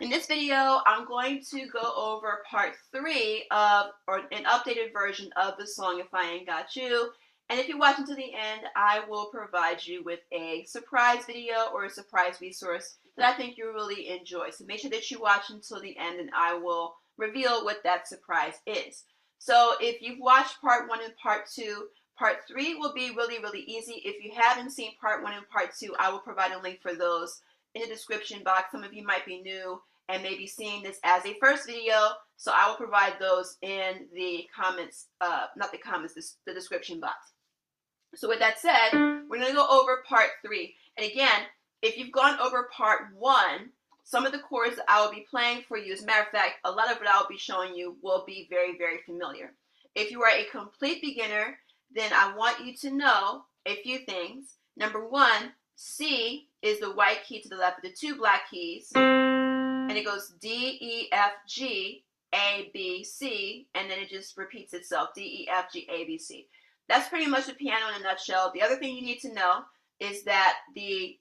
In this video, I'm going to go over part 3 of, or an updated version of the song If I Ain't Got You. And if you watch until the end, I will provide you with a surprise video or a surprise resource that I think you'll really enjoy. So make sure that you watch until the end and I will reveal what that surprise is. So if you've watched part 1 and part 2, part 3 will be really easy. If you haven't seen part 1 and part 2, I will provide a link for those in the description box. Some of you might be new and maybe seeing this as a first video, so I will provide those in the comments, the description box. So with that said, we're going to go over part 3. And again, if you've gone over part 1, some of the chords that I will be playing for you, as a matter of fact, a lot of what I will be showing you will be very familiar. If you are a complete beginner, then I want you to know a few things. Number 1, C is the white key to the left of the 2 black keys. And it goes D, E, F, G, A, B, C, and then it just repeats itself, D, E, F, G, A, B, C. That's pretty much the piano in a nutshell. The other thing you need to know is that the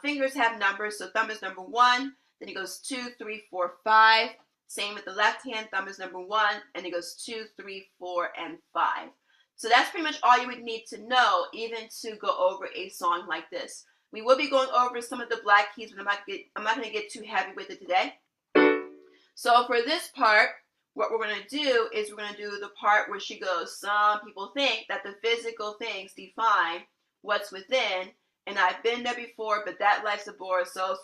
fingers have numbers. So thumb is number 1, then it goes 2, 3, 4, 5. Same with the left hand, thumb is number 1, and it goes 2, 3, 4, and 5. So that's pretty much all you would need to know, even to go over a song like this. We will be going over some of the black keys, but I'm not going to get too heavy with it today. So for this part, what we're going to do is we're going to do the part where she goes, some people think that the physical things define what's within, and I've been there before, but that life's a bore, so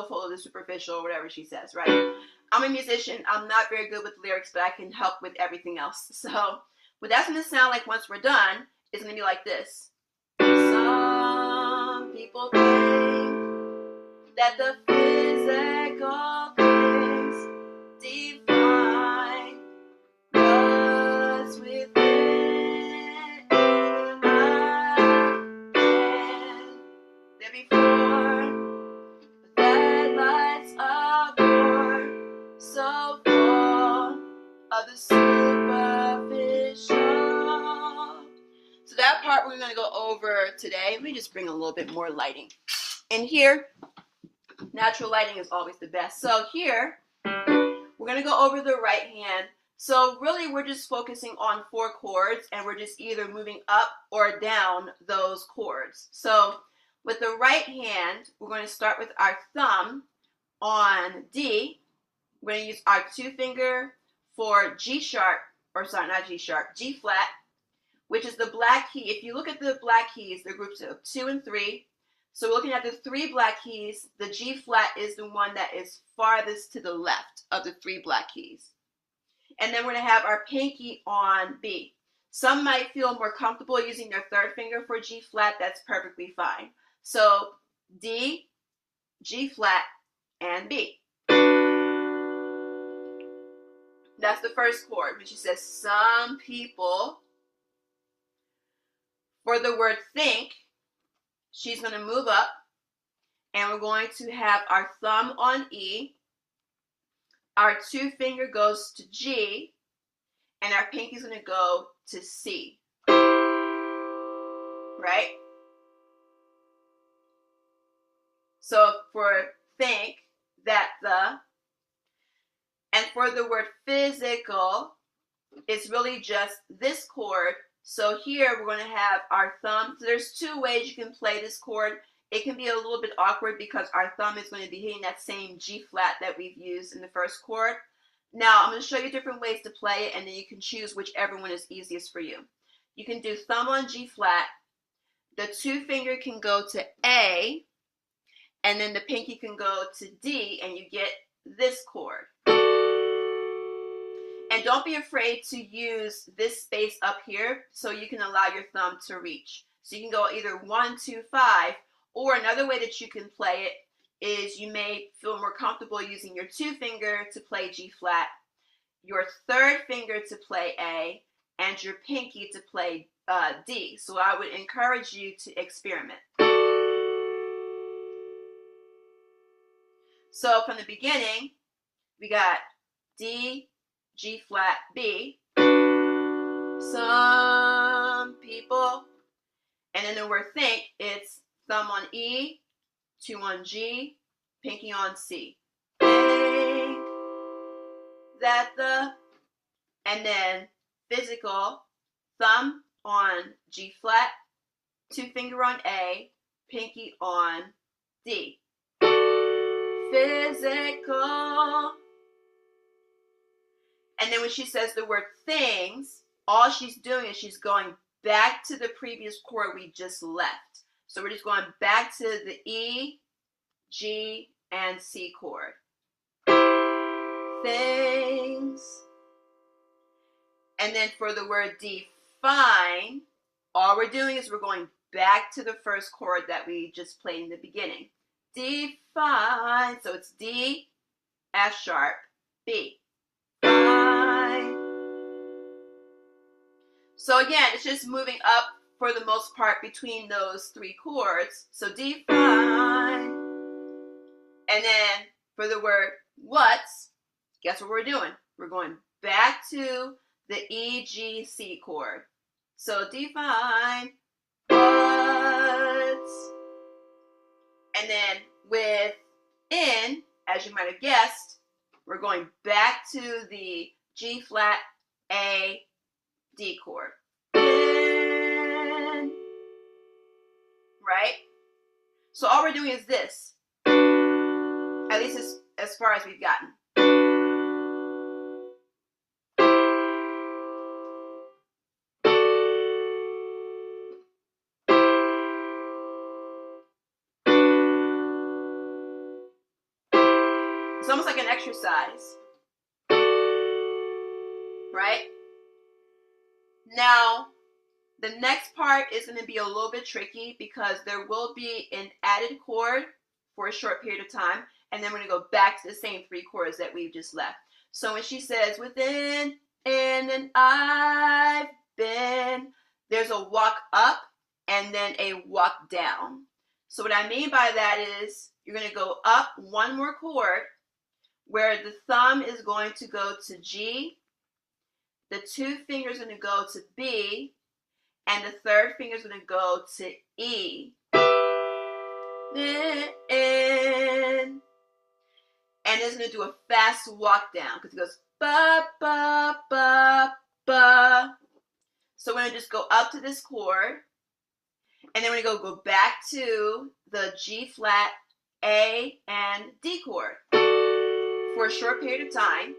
full of the superficial, or whatever she says, right? I'm a musician. I'm not very good with lyrics, but I can help with everything else. So what that's going to sound like once we're done is going to be like this. Some people think that the physical things define what's within. I've been there before, but that life's a bore, so full of the superficial. So that part we're going to go over today. Let me just bring a little bit more lighting. And here, natural lighting is always the best. So here, we're going to go over the right hand. So really, we're just focusing on 4 chords, and we're just either moving up or down those chords. So with the right hand, we're going to start with our thumb on D. We're going to use our 2 finger for G sharp, or sorry, not G sharp, G flat, which is the black key. If you look at the black keys, they're groups of 2 and 3. So we're looking at the 3 black keys. The G flat is the one that is farthest to the left of the 3 black keys. And then we're going to have our pinky on B. Some might feel more comfortable using their 3rd finger for G flat. That's perfectly fine. So D, G flat, and B. That's the first chord, which says some people. For the word think, she's going to move up, and we're going to have our thumb on E. Our 2 finger goes to G, and our pinky's going to go to C. Right? So for think, that the, and for the word physical, it's really just this chord. So here we're going to have our thumb. So there's 2 ways you can play this chord. It can be a little bit awkward because our thumb is going to be hitting that same G flat that we've used in the first chord. Now I'm going to show you different ways to play it, and then you can choose whichever one is easiest for you. You can do thumb on G flat. The 2 finger can go to A, and then the pinky can go to D, and you get this chord. And don't be afraid to use this space up here so you can allow your thumb to reach. So you can go either 1, 2, 5, or another way that you can play it is you may feel more comfortable using your 2 finger to play G flat, your 3rd finger to play A, and your pinky to play D. So I would encourage you to experiment. So from the beginning, we got D, G flat, B. Some people, and then the word think, it's thumb on E, 2 on G, pinky on C. think that the, and then physical, thumb on G flat, 2-finger on A, pinky on D. Physical. And then when she says the word things, all she's doing is she's going back to the previous chord we just left. So we're just going back to the E, G, and C chord. Things. And then for the word define, all we're doing is we're going back to the first chord that we just played in the beginning. Define. So it's D, F sharp, B. Fine. So again, it's just moving up for the most part between those 3 chords. So define. And then for the word what's, guess what we're doing? We're going back to the E, G, C chord. So define what's. And then with in, as you might have guessed, we're going back to the G flat, A, D chord. In, right? So all we're doing is this. At least as far as we've gotten. It's almost like an exercise, right? Now, the next part is going to be a little bit tricky because there will be an added chord for a short period of time, and then we're going to go back to the same 3 chords that we've just left. So when she says within, in, and I've been, there's a walk up and then a walk down. So what I mean by that is you're going to go up 1 more chord where the thumb is going to go to G, the 2 fingers are going to go to B, and the 3rd finger is going to go to E. In. And it's going to do a fast walk down because it goes ba, ba, ba, ba. So we're going to just go up to this chord, and then we're going to go back to the G flat, A, and D chord for a short period of time.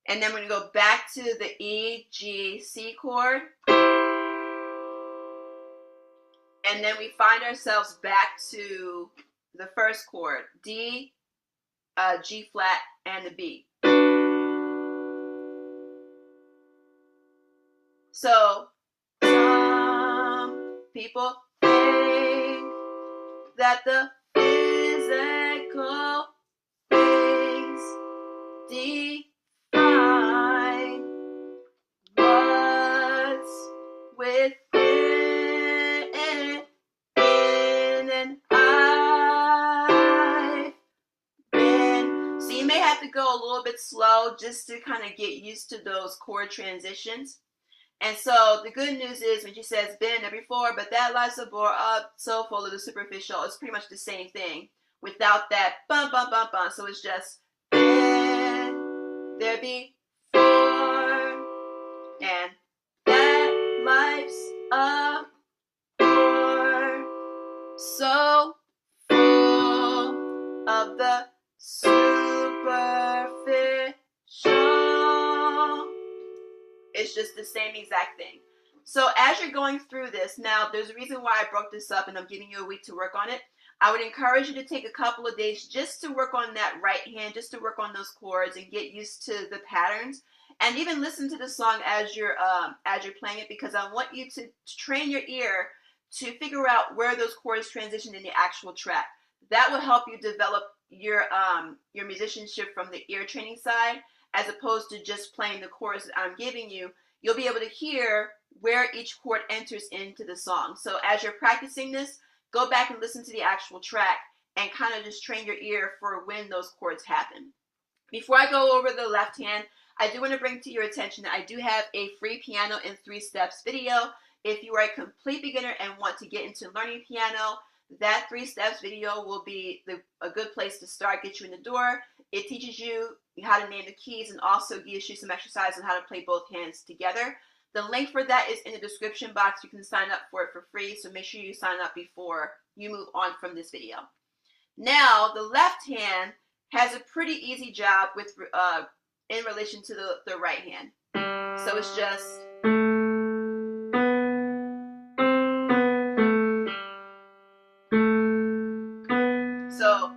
And then we're going to go back to the E, G, C chord. And then we find ourselves back to the first chord, D, G flat, and the B. So, some people think that the physical things define what's within, in, and I've been. So you may have to go a little bit slow just to kind of get used to those chord transitions. And so the good news is when she says been there before, but that lies so bore up, so full of the superficial, it's pretty much the same thing without that bum, bum, bum, bum. So it's just been there before, and that life's a bore, so full of the superficial. It's just the same exact thing. So as you're going through this, now there's a reason why I broke this up and I'm giving you a week to work on it. I would encourage you to take a couple of days just to work on that right hand, just to work on those chords and get used to the patterns. And even listen to the song as you're playing it, because I want you to train your ear to figure out where those chords transition in the actual track. That will help you develop your musicianship from the ear training side, as opposed to just playing the chords that I'm giving you. You'll be able to hear where each chord enters into the song. So as you're practicing this, go back and listen to the actual track and kind of just train your ear for when those chords happen. Before I go over the left hand, I do want to bring to your attention that I do have a free piano in 3 steps video. If you are a complete beginner and want to get into learning piano, that 3 steps video will be a good place to start, get you in the door. It teaches you how to name the keys and also gives you some exercise on how to play both hands together. The link for that is in the description box. You can sign up for it for free, so make sure you sign up before you move on from this video. Now, the left hand has a pretty easy job with in relation to the right hand. So it's just so.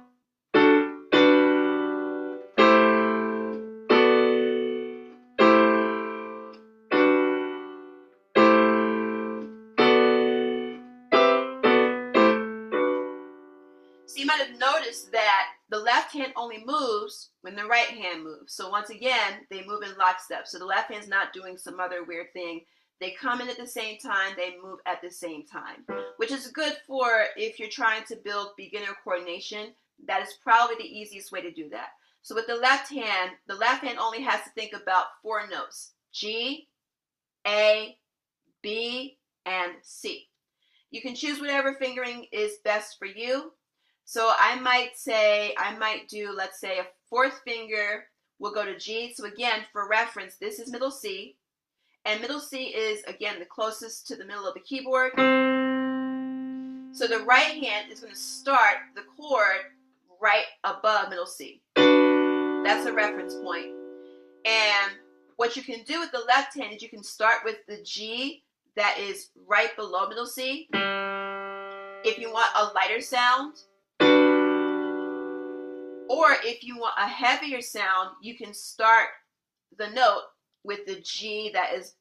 So you might have noticed that the left hand only moves when the right hand moves. So once again, they move in lockstep. So the left hand's not doing some other weird thing. They come in at the same time, they move at the same time, which is good for if you're trying to build beginner coordination. That is probably the easiest way to do that. So with the left hand only has to think about 4 notes: G, A, B, and C. You can choose whatever fingering is best for you. So I might do, let's say, a 4th finger will go to G. So again, for reference, this is middle C. And middle C is, again, the closest to the middle of the keyboard. So the right hand is going to start the chord right above middle C. That's a reference point. And what you can do with the left hand is you can start with the G that is right below middle C. If you want a lighter sound, or if you want a heavier sound, you can start the note with the G that is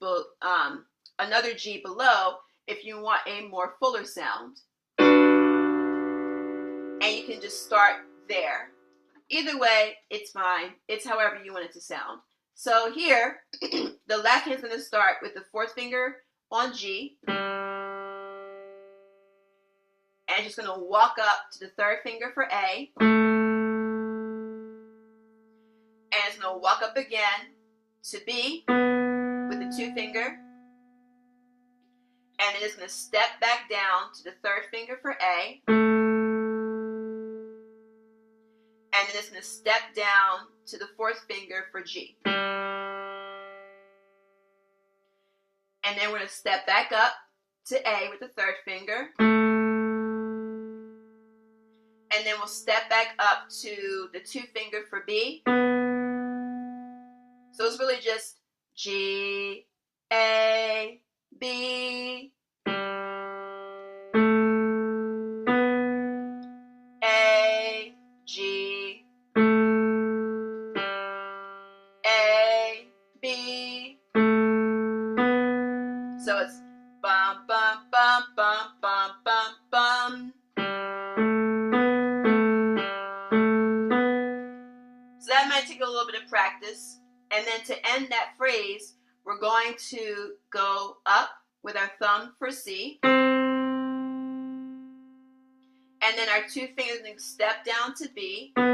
another G below if you want a more fuller sound. And you can just start there. Either way, it's fine. It's however you want it to sound. So here, the left hand is going to start with the 4th finger on G. And it's just going to walk up to the 3rd finger for A. And it's going to walk up again to B with the 2 finger. And then it's going to step back down to the 3rd finger for A. And then it's going to step down to the 4th finger for G. And then we're going to step back up to A with the 3rd finger. And then we'll step back up to the 2 finger for B. So it's really just G, A, B, A, G, A, B. So it's bum, bum, bum, bum, bum, bum, bum. So that might take a little bit of practice. And then to end that phrase, we're going to go up with our thumb for C. And then our 2 fingers are going to step down to B. And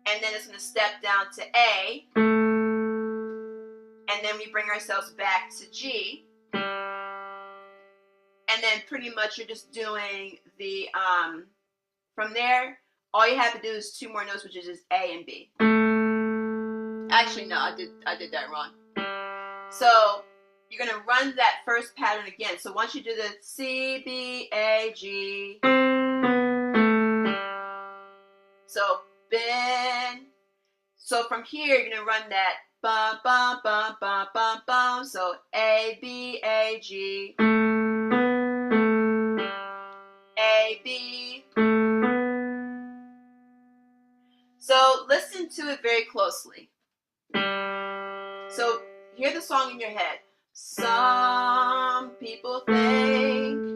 then it's going to step down to A. And then we bring ourselves back to G. And then pretty much you're just doing the, from there, all you have to do is 2 more notes, which is just A and B. Actually, no, I did that wrong. So you're going to run that first pattern again. So once you do the C, B, A, G. So bend. So from here, you're going to run that bum, bum, bum, bum, bum, bum. So A, B, A, G. A, B. So listen to it very closely. So hear the song in your head. Some people think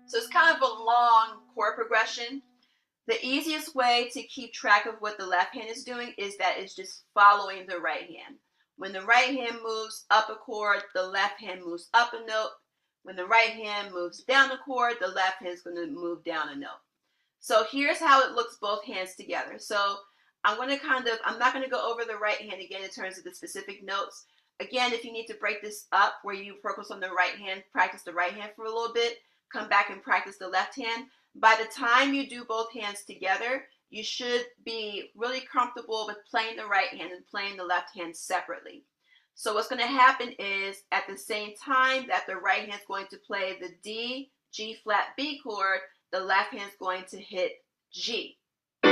so it's kind of a long chord progression. The easiest way to keep track of what the left hand is doing is that it's just following the right hand. When the right hand moves up a chord, the left hand moves up a note. When the right hand moves down a chord, the left hand is going to move down a note. So here's how it looks both hands together. So I'm not going to go over the right hand again in terms of the specific notes. Again, if you need to break this up where you focus on the right hand, practice the right hand for a little bit, come back and practice the left hand. By the time you do both hands together, you should be really comfortable with playing the right hand and playing the left hand separately. So what's going to happen is at the same time that the right hand is going to play the D, G flat, B chord, the left hand is going to hit G. Then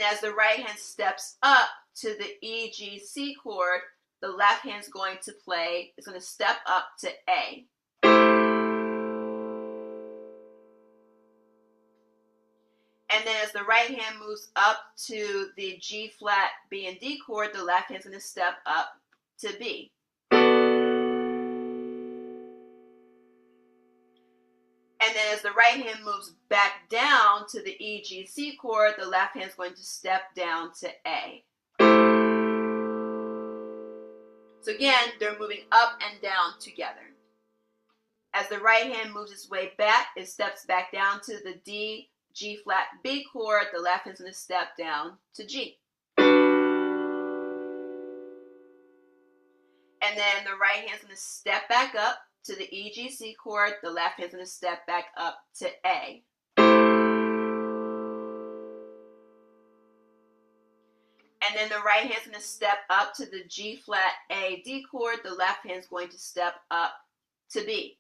as the right hand steps up to the E, G, C chord, the left hand is going to play, it's going to step up to A. And then as the right hand moves up to the G flat, B, and D chord, the left hand is going to step up to B. And then as the right hand moves back down to the E, G, C chord, the left hand is going to step down to A. So again, they're moving up and down together. As the right hand moves its way back, it steps back down to the D, G flat, B chord, the left hand is going to step down to G. And then the right hand is going to step back up to the E, G, C chord, the left hand is going to step back up to A. And then the right hand is going to step up to the G flat, A, D chord, the left hand is going to step up to B.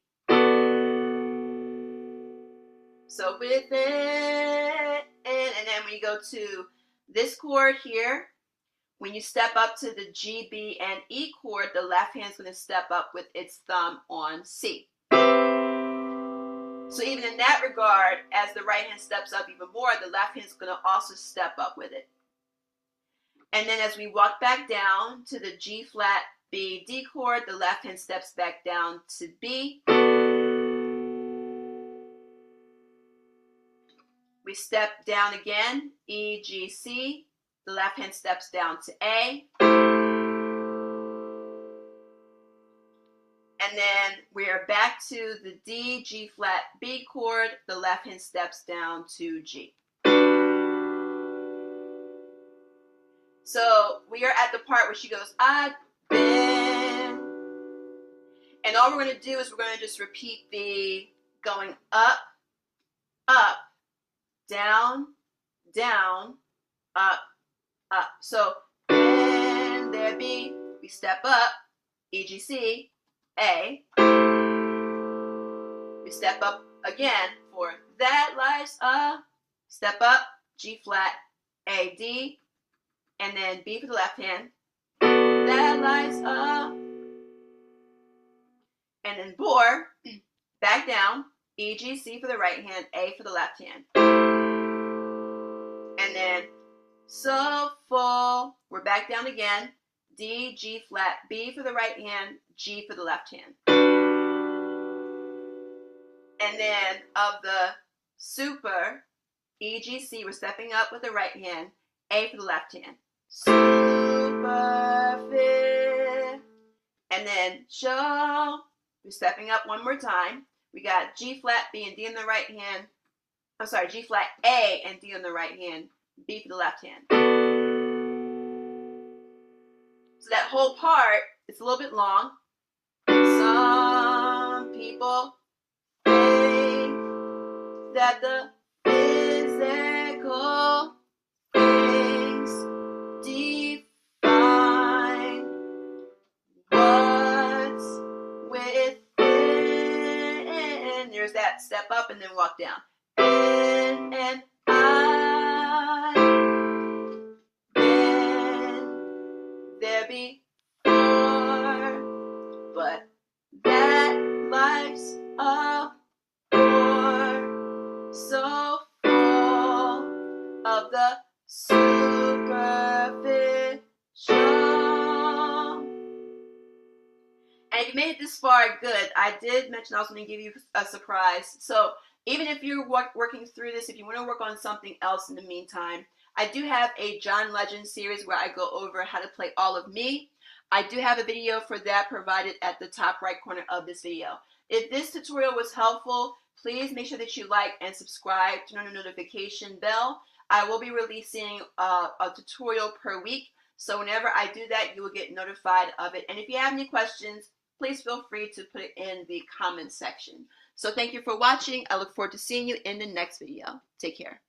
So with it, and then when you go to this chord here, when you step up to the G, B, and E chord, the left hand is going to step up with its thumb on C. So even in that regard, as the right hand steps up even more, the left hand is going to also step up with it. And then as we walk back down to the G flat, B, D chord, the left hand steps back down to B. We step down again, E, G, C. The left hand steps down to A. And then we are back to the D, G flat, B chord. The left hand steps down to G. So we are at the part where she goes, I've been. And all we're going to do is we're going to just repeat the going up, up, down, down, up, up. So then there B, we step up, E, G, C, A. We step up again for that life's up. Step up, G flat, A, D, and then B for the left hand. That life's up. And then bore, back down, E, G, C for the right hand, A for the left hand. And then so full, we're back down again, D, G flat, B for the right hand, G for the left hand. And then of the super, E, G, C, we're stepping up with the right hand, A for the left hand. Super fit. And then show, we're stepping up one more time. We got G flat, B, and D in the right hand. I'm sorry, G flat, A, and D on the right hand, B for the left hand. So that whole part, it's a little bit long. Some people think that the physical things define what's within. There's that step up and then walk down. In and I, been there before, but that life's a bore, so full of the superficial. And if you made it this far, good. I did mention I was going to give you a surprise. So even if you're working through this, if you want to work on something else in the meantime, I do have a John Legend series where I go over how to play All of Me. I do have a video for that provided at the top right corner of this video. If this tutorial was helpful, please make sure that you like and subscribe, turn on the notification bell. I will be releasing a tutorial per week, so whenever I do that, you will get notified of it. And if you have any questions, please feel free to put it in the comments section. So thank you for watching. I look forward to seeing you in the next video. Take care.